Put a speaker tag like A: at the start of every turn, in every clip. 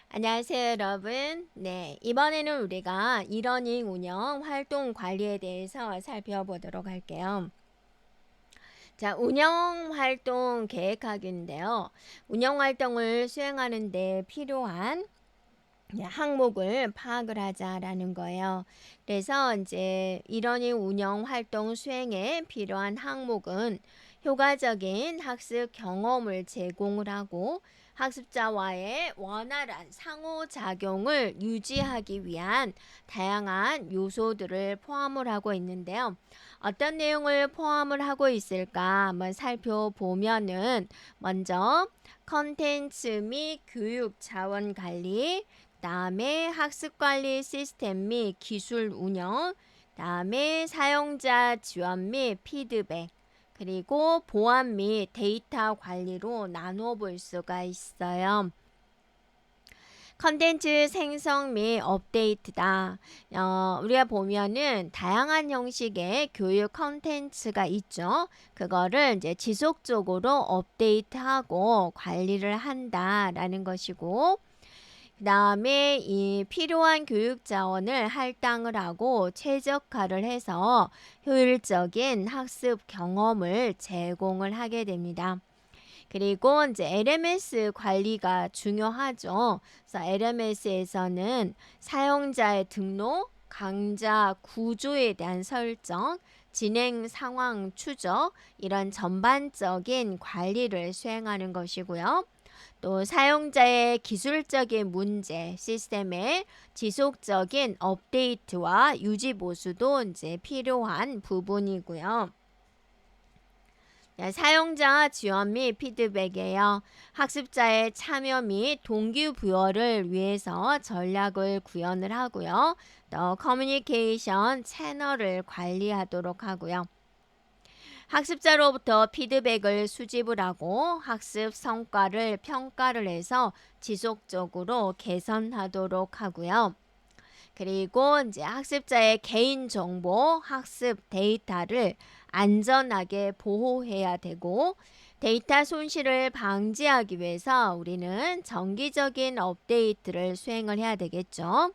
A: 안녕하세요, 여러분. 이번에는 우리가 이러닝 운영 활동 관리에 대해서 살펴보도록 할게요. 자, 운영 활동 계획하기인데요. 운영 활동을 수행하는 데 필요한 항목을 파악을 하자라는 거예요. 그래서 이제 이러닝 운영 활동 수행에 필요한 항목은 효과적인 학습 경험을 제공을 하고 학습자와의 원활한 상호작용을 유지하기 위한 다양한 요소들을 포함을 하고 있는데요. 어떤 내용을 포함을 하고 있을까 한번 살펴보면은 먼저 컨텐츠 및 교육 자원 관리, 다음에 학습관리 시스템 및 기술 운영, 다음에 사용자 지원 및 피드백, 그리고 보안 및 데이터 관리로 나눠 볼 수가 있어요. 컨텐츠 생성 및 업데이트다. 우리가 보면은 다양한 형식의 교육 컨텐츠가 있죠. 그거를 이제 지속적으로 업데이트하고 관리를 한다라는 것이고, 그 다음에 이 필요한 교육 자원을 할당을 하고 최적화를 해서 효율적인 학습 경험을 제공을 하게 됩니다. 그리고 이제 LMS 관리가 중요하죠. 그래서 LMS에서는 사용자의 등록, 강좌 구조에 대한 설정, 진행 상황 추적, 이런 전반적인 관리를 수행하는 것이고요. 또 사용자의 기술적인 문제, 시스템의 지속적인 업데이트와 유지 보수도 이제 필요한 부분이고요. 사용자 지원 및 피드백이에요. 학습자의 참여 및 동기부여를 위해서 전략을 구현을 하고요. 또 커뮤니케이션 채널을 관리하도록 하고요. 학습자로부터 피드백을 수집을 하고 학습 성과를 평가를 해서 지속적으로 개선하도록 하고요. 그리고 이제 학습자의 개인정보, 학습 데이터를 안전하게 보호해야 되고 데이터 손실을 방지하기 위해서 우리는 정기적인 업데이트를 수행을 해야 되겠죠.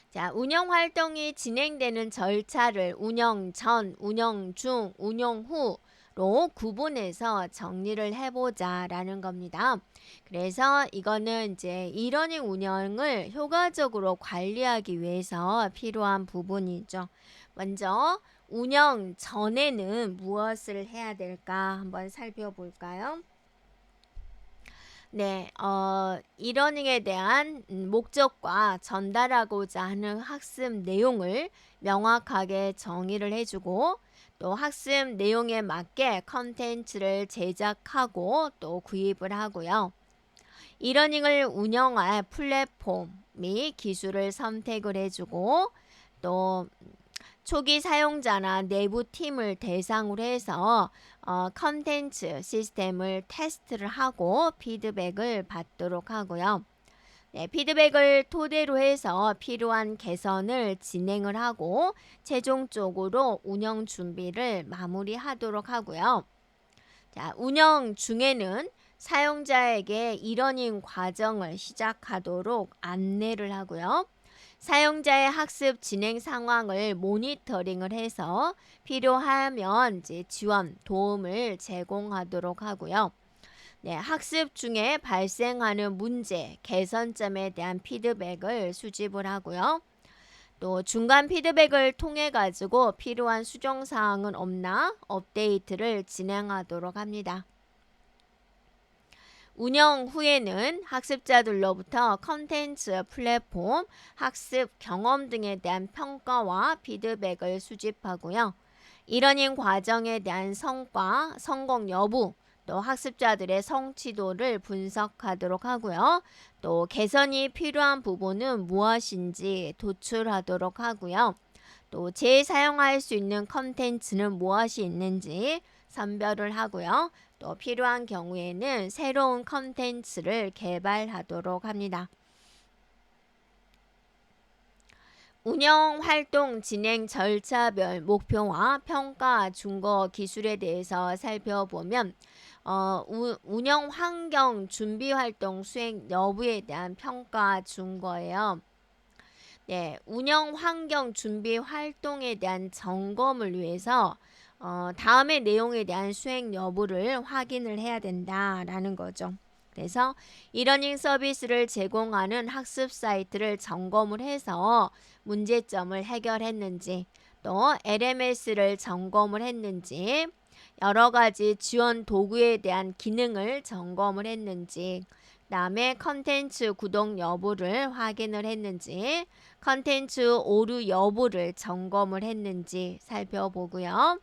A: 자, 운영 활동이 진행되는 절차를 운영 전, 운영 중, 운영 후로 구분해서 정리를 해보자라는 겁니다. 그래서 이거는 이제 이러닝 운영을 효과적으로 관리하기 위해서 필요한 부분이죠. 먼저 운영 전에는 무엇을 해야 될까 한번 살펴볼까요? 이러닝에 대한 목적과 전달하고자 하는 학습 내용을 명확하게 정의를 해주고 또 학습 내용에 맞게 컨텐츠를 제작하고 또 구입을 하고요. 이러닝을 운영할 플랫폼 및 기술을 선택을 해주고 또 초기 사용자나 내부 팀을 대상으로 해서 컨텐츠 시스템을 테스트를 하고 피드백을 받도록 하고요. 피드백을 토대로 해서 필요한 개선을 진행을 하고 최종적으로 운영 준비를 마무리하도록 하고요. 자, 운영 중에는 사용자에게 이러닝 과정을 시작하도록 안내를 하고요. 사용자의 학습 진행 상황을 모니터링을 해서 필요하면 이제 지원, 도움을 제공하도록 하고요. 학습 중에 발생하는 문제, 개선점에 대한 피드백을 수집을 하고요. 또 중간 피드백을 통해 가지고 필요한 수정 사항은 없나 업데이트를 진행하도록 합니다. 운영 후에는 학습자들로부터 컨텐츠, 플랫폼, 학습 경험 등에 대한 평가와 피드백을 수집하고요. 이러닝 과정에 대한 성과, 성공 여부, 또 학습자들의 성취도를 분석하도록 하고요. 또 개선이 필요한 부분은 무엇인지 도출하도록 하고요. 또 재사용할 수 있는 컨텐츠는 무엇이 있는지 선별을 하고요. 또 필요한 경우에는 새로운 컨텐츠를 개발하도록 합니다. 운영 활동 진행 절차별 목표와 평가 준거 기술에 대해서 살펴보면 운영 환경 준비 활동 수행 여부에 대한 평가 준거예요. 네, 운영 환경 준비 활동에 대한 점검을 위해서 다음의 내용에 대한 수행 여부를 확인을 해야 된다라는 거죠. 그래서 이러닝 서비스를 제공하는 학습 사이트를 점검을 해서 문제점을 해결했는지, 또 LMS를 점검을 했는지, 여러 가지 지원 도구에 대한 기능을 점검을 했는지, 그다음에 컨텐츠 구독 여부를 확인을 했는지, 컨텐츠 오류 여부를 점검을 했는지 살펴보고요.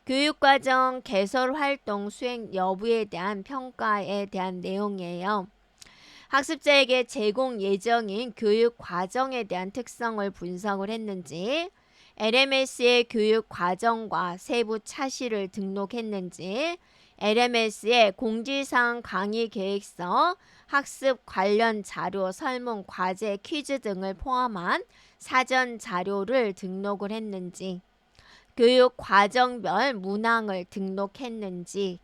A: 교육과정 개설 활동 수행 여부에 대한 평가에 대한 내용이에요. 학습자에게 제공 예정인 교육 과정에 대한 특성을 분석을 했는지, LMS의 교육 과정과 세부 차시를 등록했는지, LMS의 공지사항 강의 계획서, 학습 관련 자료, 설문, 과제, 퀴즈 등을 포함한 사전 자료를 등록을 했는지, 교육 과정별 문항을 등록했는지,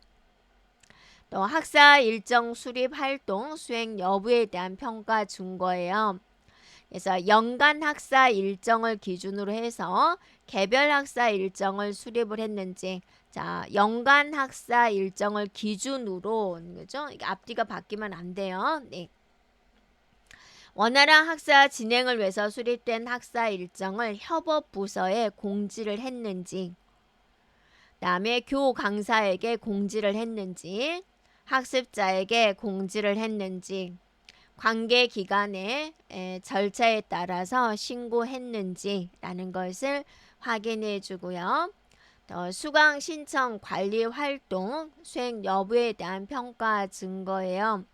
A: 또 학사 일정 수립 활동 수행 여부에 대한 평가 준 거예요. 그래서 연간 학사 일정을 기준으로 해서 개별 학사 일정을 수립을 했는지, 자, 연간 학사 일정을 기준으로, 그죠? 이게 앞뒤가 바뀌면 안 돼요. 네. 원활한 학사 진행을 위해서 수립된 학사 일정을 협업 부서에 공지를 했는지, 그다음에 교 강사에게 공지를 했는지, 학습자에게 공지를 했는지, 관계 기관의 절차에 따라서 신고했는지라는 것을 확인해 주고요. 또 수강 신청 관리 활동 수행 여부에 대한 평가 증거예요.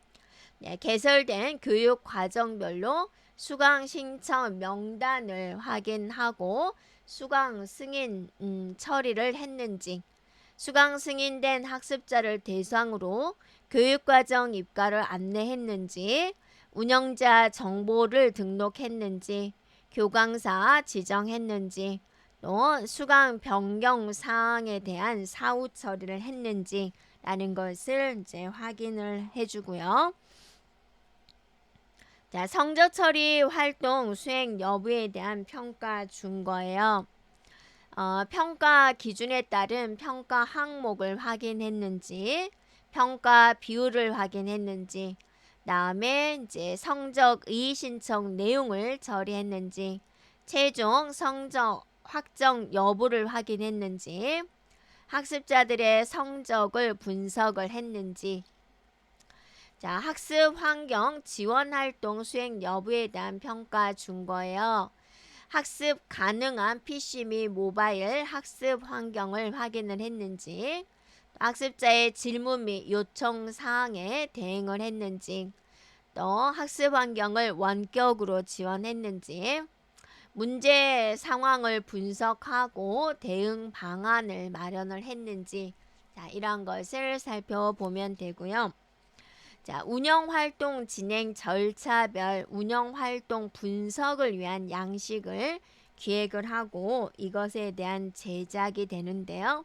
A: 네, 개설된 교육 과정별로 수강 신청 명단을 확인하고 수강 승인 처리를 했는지, 수강 승인된 학습자를 대상으로 교육과정 입가를 안내했는지, 운영자 정보를 등록했는지, 교강사 지정했는지, 또 수강 변경 사항에 대한 사후 처리를 했는지 라는 것을 이제 확인을 해주고요. 자, 성적 처리 활동 수행 여부에 대한 평가 준 거예요. 평가 기준에 따른 평가 항목을 확인했는지, 평가 비율을 확인했는지, 다음에 이제 성적 이의 신청 내용을 처리했는지, 최종 성적 확정 여부를 확인했는지, 학습자들의 성적을 분석을 했는지, 자, 학습 환경 지원 활동 수행 여부에 대한 평가 준 거예요. 학습 가능한 PC 및 모바일 학습 환경을 확인을 했는지, 학습자의 질문 및 요청 사항에 대응을 했는지, 또 학습 환경을 원격으로 지원했는지, 문제 상황을 분석하고 대응 방안을 마련을 했는지, 자, 이런 것을 살펴보면 되고요. 자, 운영활동 진행 절차별 운영활동 분석을 위한 양식을 기획을 하고 이것에 대한 제작이 되는데요.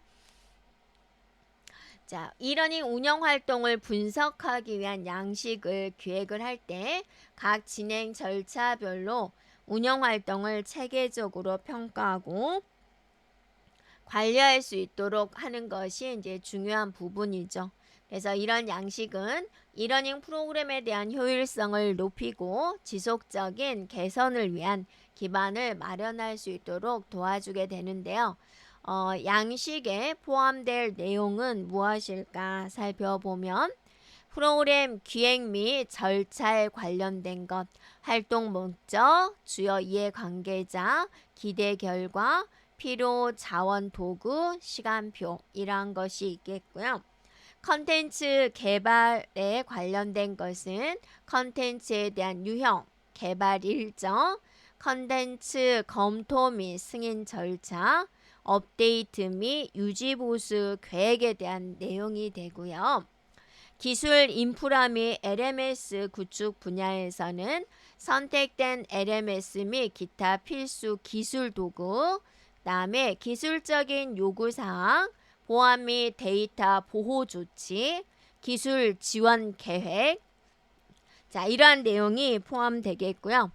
A: 자, 이러닝 운영활동을 분석하기 위한 양식을 기획을 할 때 각 진행 절차별로 운영활동을 체계적으로 평가하고 관리할 수 있도록 하는 것이 이제 중요한 부분이죠. 그래서 이런 양식은 이러닝 프로그램에 대한 효율성을 높이고 지속적인 개선을 위한 기반을 마련할 수 있도록 도와주게 되는데요. 양식에 포함될 내용은 무엇일까 살펴보면 프로그램 기획 및 절차에 관련된 것, 활동 목적, 주요 이해관계자, 기대 결과, 필요 자원 도구, 시간표 이러한 것이 있겠고요. 컨텐츠 개발에 관련된 것은 컨텐츠에 대한 유형, 개발 일정, 컨텐츠 검토 및 승인 절차, 업데이트 및 유지 보수 계획에 대한 내용이 되고요. 기술 인프라 및 LMS 구축 분야에서는 선택된 LMS 및 기타 필수 기술 도구, 그다음에 기술적인 요구사항, 보안 및 데이터 보호 조치, 기술 지원 계획, 자, 이러한 내용이 포함되겠고요.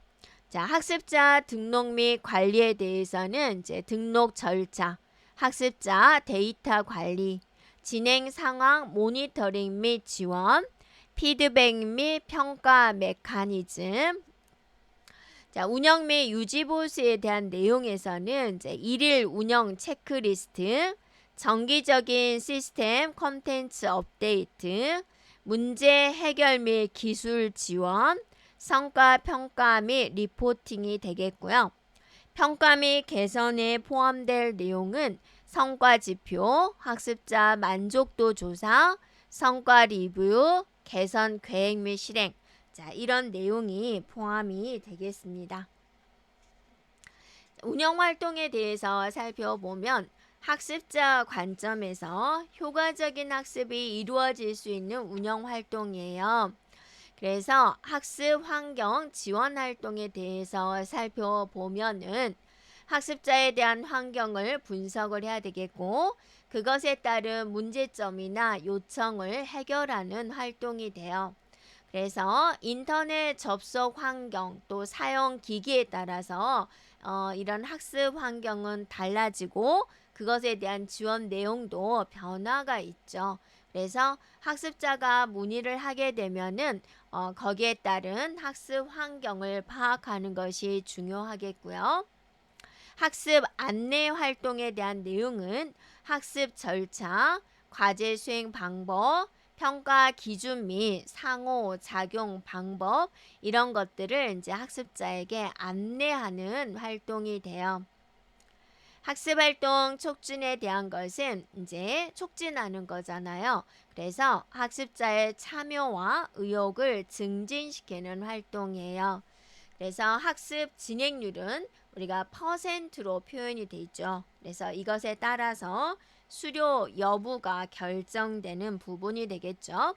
A: 자, 학습자 등록 및 관리에 대해서는 이제 등록 절차, 학습자 데이터 관리, 진행 상황 모니터링 및 지원, 피드백 및 평가 메커니즘, 자, 운영 및 유지 보수에 대한 내용에서는 이제 일일 운영 체크리스트, 정기적인 시스템 콘텐츠 업데이트, 문제 해결 및 기술 지원, 성과 평가 및 리포팅이 되겠고요. 평가 및 개선에 포함될 내용은 성과 지표, 학습자 만족도 조사, 성과 리뷰, 개선 계획 및 실행, 자, 이런 내용이 포함이 되겠습니다. 운영 활동에 대해서 살펴보면 학습자 관점에서 효과적인 학습이 이루어질 수 있는 운영 활동이에요. 그래서 학습 환경 지원 활동에 대해서 살펴보면은 학습자에 대한 환경을 분석을 해야 되겠고, 그것에 따른 문제점이나 요청을 해결하는 활동이 돼요. 그래서 인터넷 접속 환경 또 사용 기기에 따라서 이런 학습 환경은 달라지고 그것에 대한 지원 내용도 변화가 있죠. 그래서 학습자가 문의를 하게 되면은 거기에 따른 학습 환경을 파악하는 것이 중요하겠고요. 학습 안내 활동에 대한 내용은 학습 절차, 과제 수행 방법, 평가 기준 및 상호작용 방법, 이런 것들을 이제 학습자에게 안내하는 활동이 돼요. 학습활동 촉진에 대한 것은 이제 촉진하는 거잖아요. 그래서 학습자의 참여와 의욕을 증진시키는 활동이에요. 그래서 학습 진행률은 우리가 퍼센트로 표현이 돼 있죠. 그래서 이것에 따라서 수료 여부가 결정되는 부분이 되겠죠.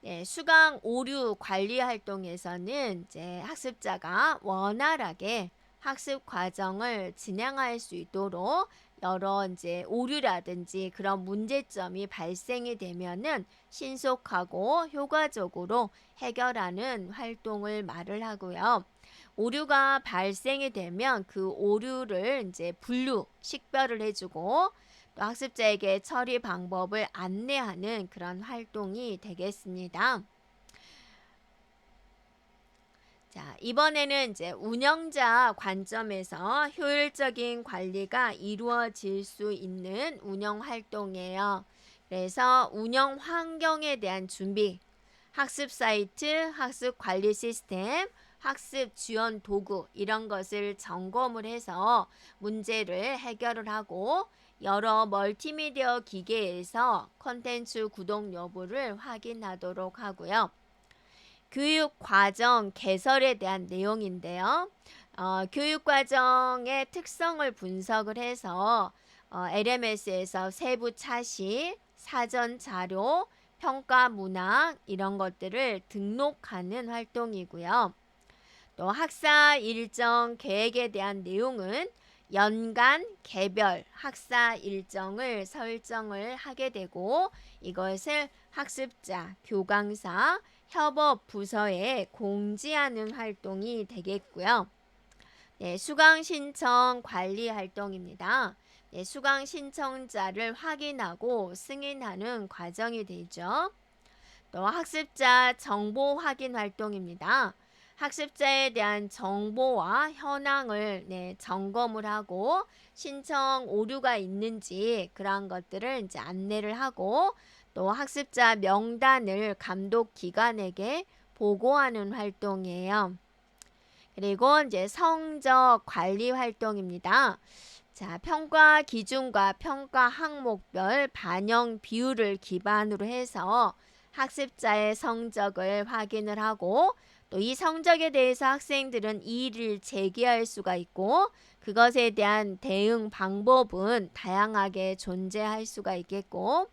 A: 네, 수강 오류 관리 활동에서는 이제 학습자가 원활하게 학습 과정을 진행할 수 있도록 여러 이제 오류라든지 그런 문제점이 발생이 되면은 신속하고 효과적으로 해결하는 활동을 말을 하고요. 오류가 발생이 되면 그 오류를 이제 분류, 식별을 해주고 또 학습자에게 처리 방법을 안내하는 그런 활동이 되겠습니다. 자, 이번에는 이제 운영자 관점에서 효율적인 관리가 이루어질 수 있는 운영 활동이에요. 그래서 운영 환경에 대한 준비, 학습 사이트, 학습 관리 시스템, 학습 지원 도구 이런 것을 점검을 해서 문제를 해결을 하고 여러 멀티미디어 기계에서 콘텐츠 구독 여부를 확인하도록 하고요. 교육과정 개설에 대한 내용인데요. 교육과정의 특성을 분석을 해서 LMS에서 세부 차시, 사전 자료, 평가 문항 이런 것들을 등록하는 활동이고요. 또 학사 일정 계획에 대한 내용은 연간 개별 학사 일정을 설정을 하게 되고 이것을 학습자, 교강사, 협업 부서에 공지하는 활동이 되겠고요. 네, 수강 신청 관리 활동입니다. 네, 수강 신청자를 확인하고 승인하는 과정이 되죠. 또 학습자 정보 확인 활동입니다. 학습자에 대한 정보와 현황을 점검을 하고 신청 오류가 있는지 그런 것들을 이제 안내를 하고 또 학습자 명단을 감독 기관에게 보고하는 활동이에요. 그리고 이제 성적 관리 활동입니다. 자, 평가 기준과 평가 항목별 반영 비율을 기반으로 해서 학습자의 성적을 확인을 하고 또 이 성적에 대해서 학생들은 이의를 제기할 수가 있고 그것에 대한 대응 방법은 다양하게 존재할 수가 있겠고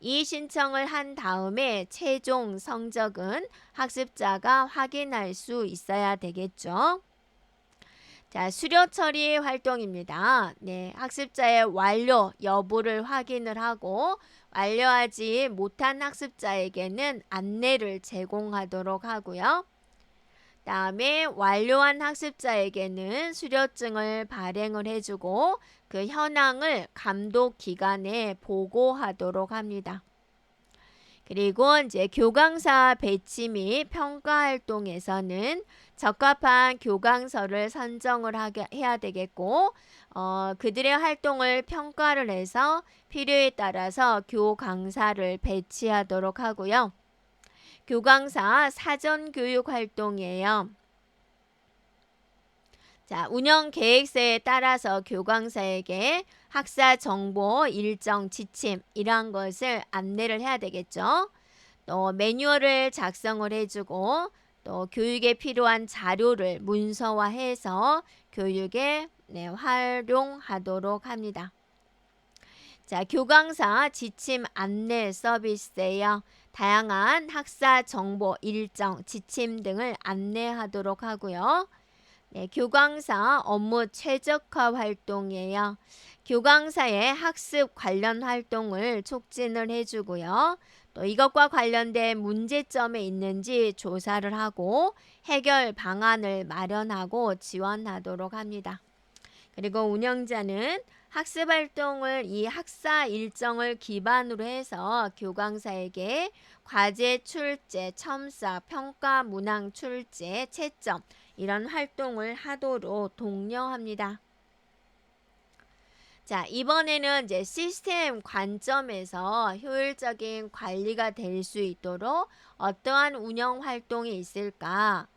A: 이 신청을 한 다음에 최종 성적은 학습자가 확인할 수 있어야 되겠죠. 자, 수료 처리 활동입니다. 네, 학습자의 완료 여부를 확인을 하고 완료하지 못한 학습자에게는 안내를 제공하도록 하고요. 다음에 완료한 학습자에게는 수료증을 발행을 해주고 그 현황을 감독 기관에 보고하도록 합니다. 그리고 이제 교강사 배치 및 평가 활동에서는 적합한 교강서를 선정을 해야 되겠고 그들의 활동을 평가를 해서 필요에 따라서 교강사를 배치하도록 하고요. 교강사 사전교육 활동이에요. 자, 운영 계획서에 따라서 교강사에게 학사 정보, 일정, 지침 이러한 것을 안내를 해야 되겠죠. 또 매뉴얼을 작성을 해주고 또 교육에 필요한 자료를 문서화해서 교육에 활용하도록 합니다. 자, 교강사 지침 안내 서비스예요. 다양한 학사 정보, 일정, 지침 등을 안내하도록 하고요. 네, 교강사 업무 최적화 활동이에요. 교강사의 학습 관련 활동을 촉진을 해주고요. 또 이것과 관련된 문제점이 있는지 조사를 하고 해결 방안을 마련하고 지원하도록 합니다. 그리고 운영자는 학습 활동을 이 학사 일정을 기반으로 해서 교강사에게 과제 출제, 첨사, 평가 문항 출제, 채점 이런 활동을 하도록 독려합니다. 자, 이번에는 이제 시스템 관점에서 효율적인 관리가 될 수 있도록 어떠한 운영 활동이 있을까?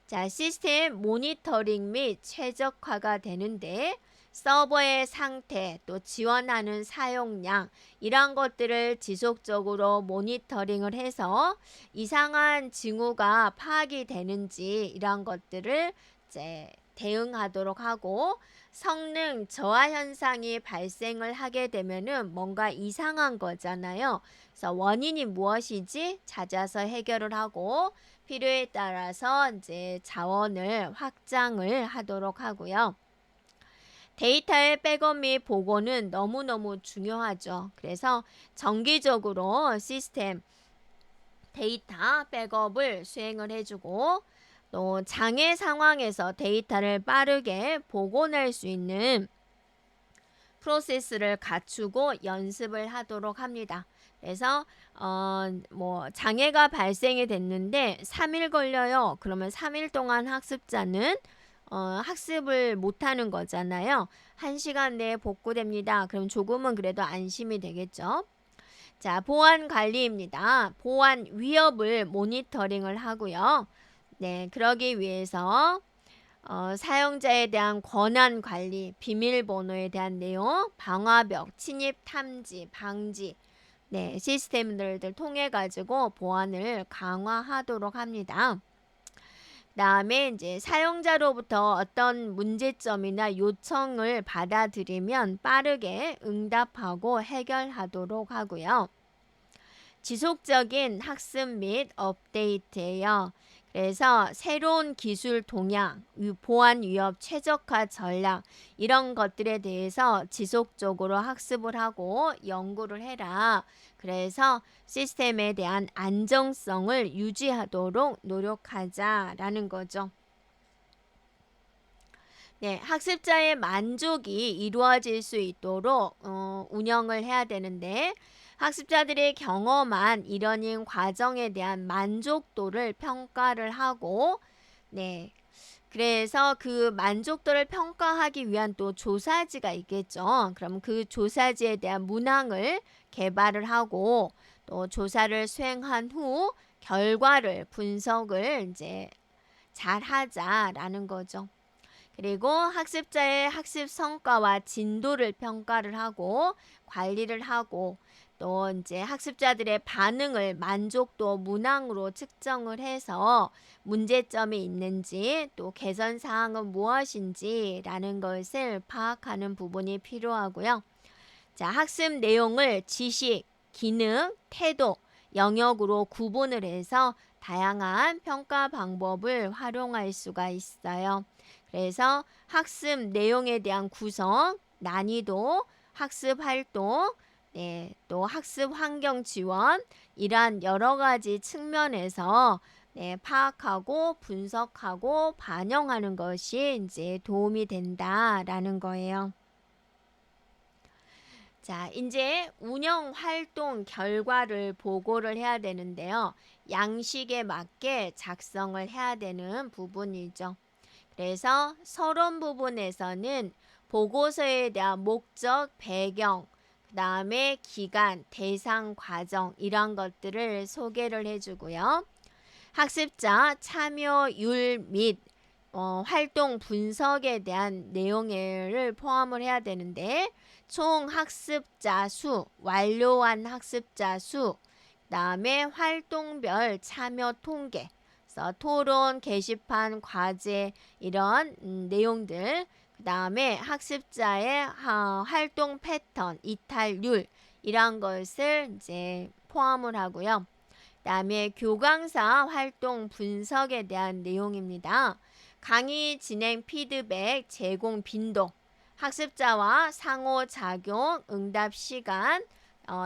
A: 자, 시스템 모니터링 및 최적화가 되는데 서버의 상태, 또 지원하는 사용량 이런 것들을 지속적으로 모니터링을 해서 이상한 징후가 파악이 되는지 이런 것들을 이제 대응하도록 하고 성능 저하 현상이 발생을 하게 되면은 뭔가 이상한 거잖아요. 그래서 원인이 무엇이지 찾아서 해결을 하고 필요에 따라서 이제 자원을 확장을 하도록 하고요. 데이터의 백업 및 보고는 너무너무 중요하죠. 그래서 정기적으로 시스템 데이터 백업을 수행을 해주고 또 장애 상황에서 데이터를 빠르게 복원할 수 있는 프로세스를 갖추고 연습을 하도록 합니다. 그래서 장애가 발생이 됐는데 3일 걸려요. 그러면 3일 동안 학습자는 학습을 못하는 거잖아요. 1시간 내에 복구됩니다. 그럼 조금은 그래도 안심이 되겠죠. 자, 보안 관리입니다. 보안 위협을 모니터링을 하고요. 네, 그러기 위해서 사용자에 대한 권한 관리, 비밀번호에 대한 내용, 방화벽, 침입 탐지, 방지 네, 시스템들을 통해 가지고 보안을 강화하도록 합니다. 다음에 이제 사용자로부터 어떤 문제점이나 요청을 받아들이면 빠르게 응답하고 해결하도록 하고요. 지속적인 학습 및 업데이트예요. 그래서 새로운 기술 동향, 보안 위협 최적화 전략 이런 것들에 대해서 지속적으로 학습을 하고 연구를 해라. 그래서 시스템에 대한 안정성을 유지하도록 노력하자라는 거죠. 네, 학습자의 만족이 이루어질 수 있도록 운영을 해야 되는데 학습자들이 경험한 이러닝 과정에 대한 만족도를 평가를 하고 네, 그래서 그 만족도를 평가하기 위한 또 조사지가 있겠죠. 그럼 그 조사지에 대한 문항을 개발을 하고 또 조사를 수행한 후 결과를 분석을 이제 잘 하자라는 거죠. 그리고 학습자의 학습 성과와 진도를 평가를 하고 관리를 하고 또 이제 학습자들의 반응을 만족도 문항으로 측정을 해서 문제점이 있는지 또 개선 사항은 무엇인지라는 것을 파악하는 부분이 필요하고요. 자, 학습 내용을 지식, 기능, 태도, 영역으로 구분을 해서 다양한 평가 방법을 활용할 수가 있어요. 그래서 학습 내용에 대한 구성, 난이도, 학습 활동, 또 학습 환경 지원, 이러한 여러 가지 측면에서 파악하고 분석하고 반영하는 것이 이제 도움이 된다라는 거예요. 자, 이제 운영 활동 결과를 보고를 해야 되는데요. 양식에 맞게 작성을 해야 되는 부분이죠. 그래서 서론 부분에서는 보고서에 대한 목적, 배경, 그 다음에 기간, 대상, 과정 이런 것들을 소개를 해주고요. 학습자 참여율 및 활동 분석에 대한 내용을 포함을 해야 되는데 총 학습자 수, 완료한 학습자 수, 그 다음에 활동별 참여 통계, 그래서 토론, 게시판, 과제 이런 내용들, 그 다음에 학습자의 활동 패턴, 이탈률 이런 것을 이제 포함을 하고요. 그 다음에 교강사 활동 분석에 대한 내용입니다. 강의 진행 피드백, 제공 빈도, 학습자와 상호작용, 응답 시간,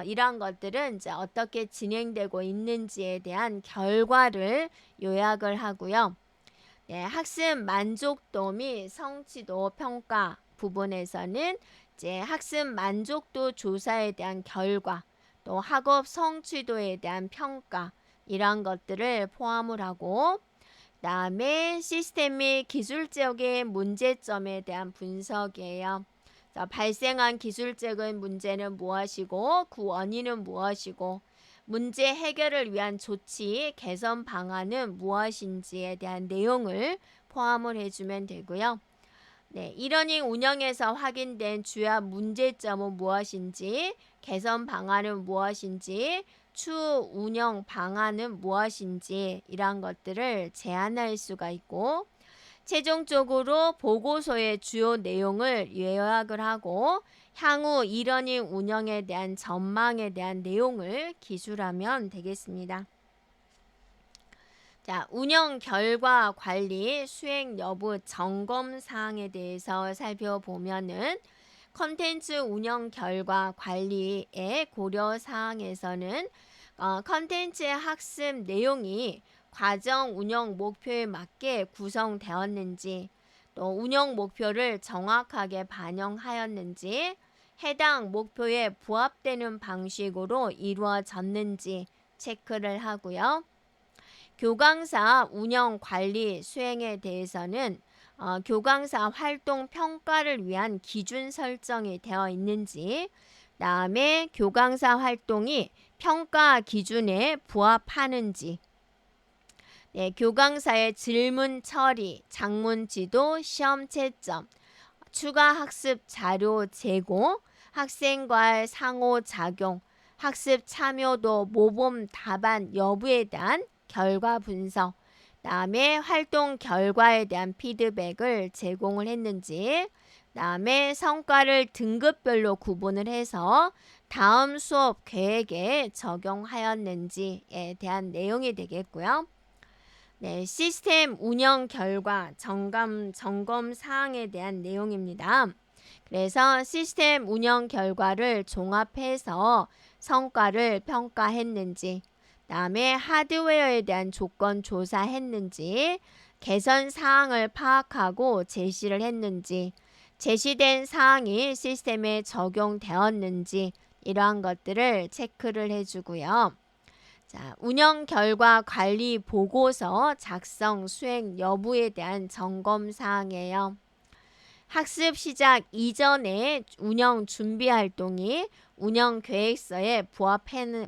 A: 이런 것들은 이제 어떻게 진행되고 있는지에 대한 결과를 요약을 하고요. 학습 만족도 및 성취도 평가 부분에서는 이제 학습 만족도 조사에 대한 결과, 또 학업 성취도에 대한 평가 이런 것들을 포함을 하고 그 다음에 시스템 및 기술적인 문제점에 대한 분석이에요. 발생한 기술적인 문제는 무엇이고 그 원인은 무엇이고 문제 해결을 위한 조치, 개선 방안은 무엇인지에 대한 내용을 포함을 해주면 되고요. 이러닝 운영에서 확인된 주요 문제점은 무엇인지, 개선 방안은 무엇인지, 추후 운영 방안은 무엇인지 이런 것들을 제안할 수가 있고 최종적으로 보고서의 주요 내용을 요약을 하고 향후 이러닝 운영에 대한 전망에 대한 내용을 기술하면 되겠습니다. 자, 운영 결과 관리 수행 여부 점검 사항에 대해서 살펴보면은 컨텐츠 운영 결과 관리의 고려 사항에서는 컨텐츠의 학습 내용이 과정 운영 목표에 맞게 구성되었는지, 또 운영 목표를 정확하게 반영하였는지, 해당 목표에 부합되는 방식으로 이루어졌는지 체크를 하고요. 교강사 운영 관리 수행에 대해서는 교강사 활동 평가를 위한 기준 설정이 되어 있는지, 다음에 교강사 활동이 평가 기준에 부합하는지, 교강사의 질문 처리, 작문 지도, 시험 채점, 추가 학습 자료 제공, 학생과의 상호작용, 학습 참여도 모범 답안 여부에 대한 결과 분석, 다음에 활동 결과에 대한 피드백을 제공을 했는지, 다음에 성과를 등급별로 구분을 해서 다음 수업 계획에 적용하였는지에 대한 내용이 되겠고요. 시스템 운영 결과 점검 사항에 대한 내용입니다. 그래서 시스템 운영 결과를 종합해서 성과를 평가했는지, 다음에 하드웨어에 대한 조건 조사했는지, 개선 사항을 파악하고 제시를 했는지, 제시된 사항이 시스템에 적용되었는지 이러한 것들을 체크를 해주고요. 자, 운영 결과 관리 보고서 작성 수행 여부에 대한 점검 사항이에요. 학습 시작 이전에 운영 준비 활동이 운영 계획서에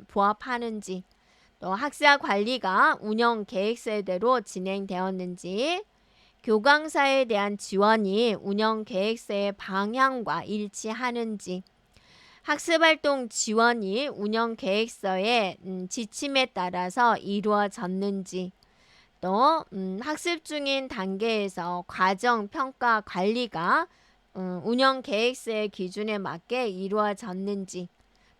A: 부합하는지, 또 학사 관리가 운영 계획서대로 진행되었는지, 교강사에 대한 지원이 운영 계획서의 방향과 일치하는지, 학습활동 지원이 운영 계획서의 지침에 따라서 이루어졌는지, 또 학습 중인 단계에서 과정 평가 관리가 운영 계획서의 기준에 맞게 이루어졌는지,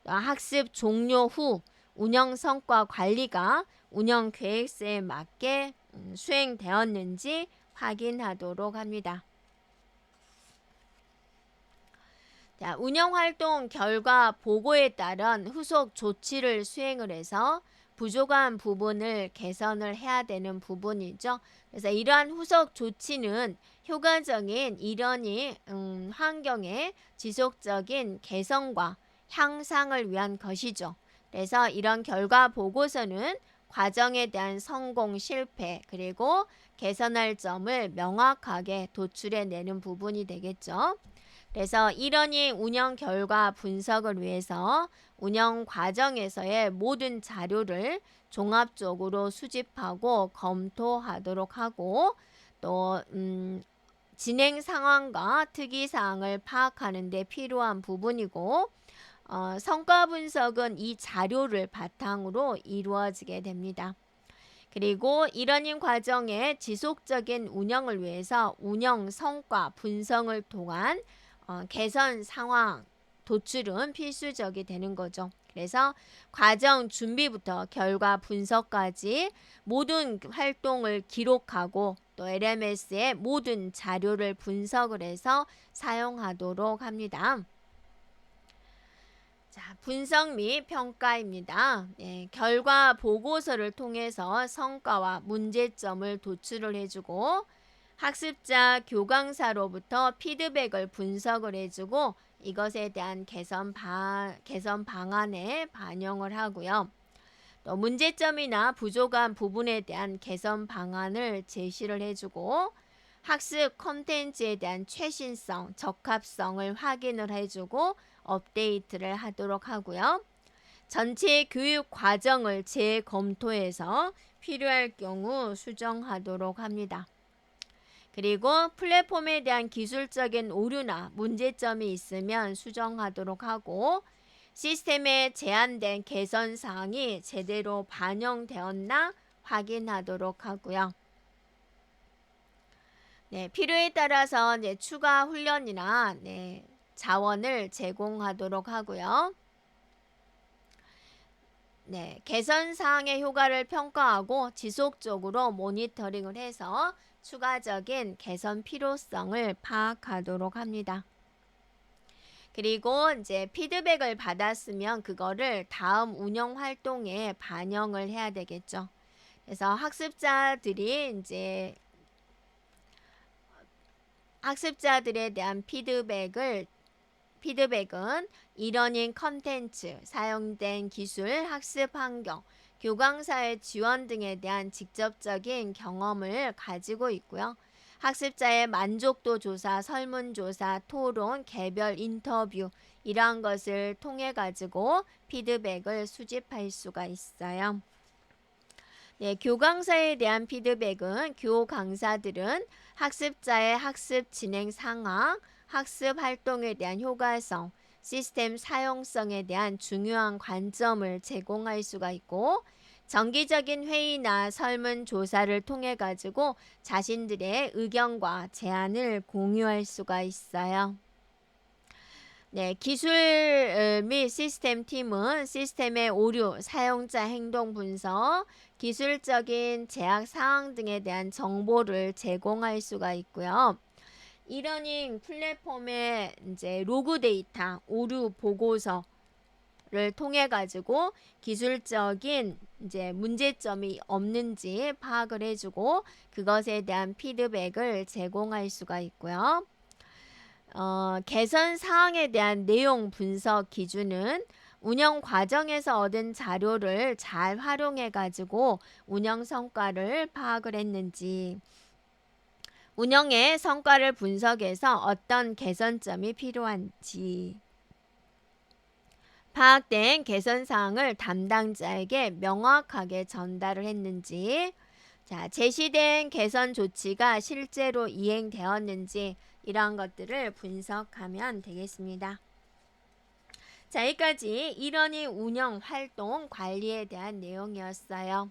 A: 학습 종료 후 운영 성과 관리가 운영 계획서에 맞게 수행되었는지 확인하도록 합니다. 자, 운영활동 결과 보고에 따른 후속 조치를 수행을 해서 부족한 부분을 개선을 해야 되는 부분이죠. 그래서 이러한 후속 조치는 효과적인 일원이 환경의 지속적인 개선과 향상을 위한 것이죠. 그래서 이런 결과 보고서는 과정에 대한 성공, 실패, 그리고 개선할 점을 명확하게 도출해내는 부분이 되겠죠. 그래서 일원이 운영 결과 분석을 위해서 운영 과정에서의 모든 자료를 종합적으로 수집하고 검토하도록 하고 또 진행 상황과 특이사항을 파악하는 데 필요한 부분이고 성과 분석은 이 자료를 바탕으로 이루어지게 됩니다. 그리고 이러한 과정의 지속적인 운영을 위해서 운영 성과 분석을 통한 개선 상황 도출은 필수적이 되는 거죠. 그래서 과정 준비부터 결과 분석까지 모든 활동을 기록하고 또 LMS의 모든 자료를 분석을 해서 사용하도록 합니다. 자, 분석 및 평가입니다. 결과 보고서를 통해서 성과와 문제점을 도출을 해주고 학습자 교강사로부터 피드백을 분석을 해주고 이것에 대한 개선 방안에 반영을 하고요. 또 문제점이나 부족한 부분에 대한 개선 방안을 제시를 해주고 학습 콘텐츠에 대한 최신성, 적합성을 확인을 해주고 업데이트를 하도록 하고요. 전체 교육 과정을 재검토해서 필요할 경우 수정하도록 합니다. 그리고 플랫폼에 대한 기술적인 오류나 문제점이 있으면 수정하도록 하고 시스템에 제한된 개선 사항이 제대로 반영되었나 확인하도록 하고요. 필요에 따라서 추가 훈련이나 자원을 제공하도록 하고요. 개선 사항의 효과를 평가하고 지속적으로 모니터링을 해서 추가적인 개선 필요성을 파악하도록 합니다. 그리고 이제 피드백을 받았으면 그거를 다음 운영 활동에 반영을 해야 되겠죠. 그래서 학습자들에 대한 피드백은 이러닝 컨텐츠, 사용된 기술, 학습 환경, 교강사의 지원 등에 대한 직접적인 경험을 가지고 있고요. 학습자의 만족도 조사, 설문조사, 토론, 개별 인터뷰 이러한 것을 통해 가지고 피드백을 수집할 수가 있어요. 교강사에 대한 피드백은 교강사들은 학습자의 학습 진행 상황, 학습 활동에 대한 효과성, 시스템 사용성에 대한 중요한 관점을 제공할 수가 있고 정기적인 회의나 설문조사를 통해 가지고 자신들의 의견과 제안을 공유할 수가 있어요. 기술 및 시스템 팀은 시스템의 오류, 사용자 행동 분석, 기술적인 제약 사항 등에 대한 정보를 제공할 수가 있고요. 이러닝 플랫폼의 로그 데이터, 오류 보고서를 통해 가지고 기술적인 문제점이 없는지 파악을 해주고 그것에 대한 피드백을 제공할 수가 있고요. 개선 사항에 대한 내용 분석 기준은 운영 과정에서 얻은 자료를 잘 활용해 가지고 운영 성과를 파악을 했는지 운영의 성과를 분석해서 어떤 개선점이 필요한지 파악된 개선 사항을 담당자에게 명확하게 전달을 했는지 제시된 개선 조치가 실제로 이행되었는지 이러한 것들을 분석하면 되겠습니다. 여기까지 일원이 운영 활동 관리에 대한 내용이었어요.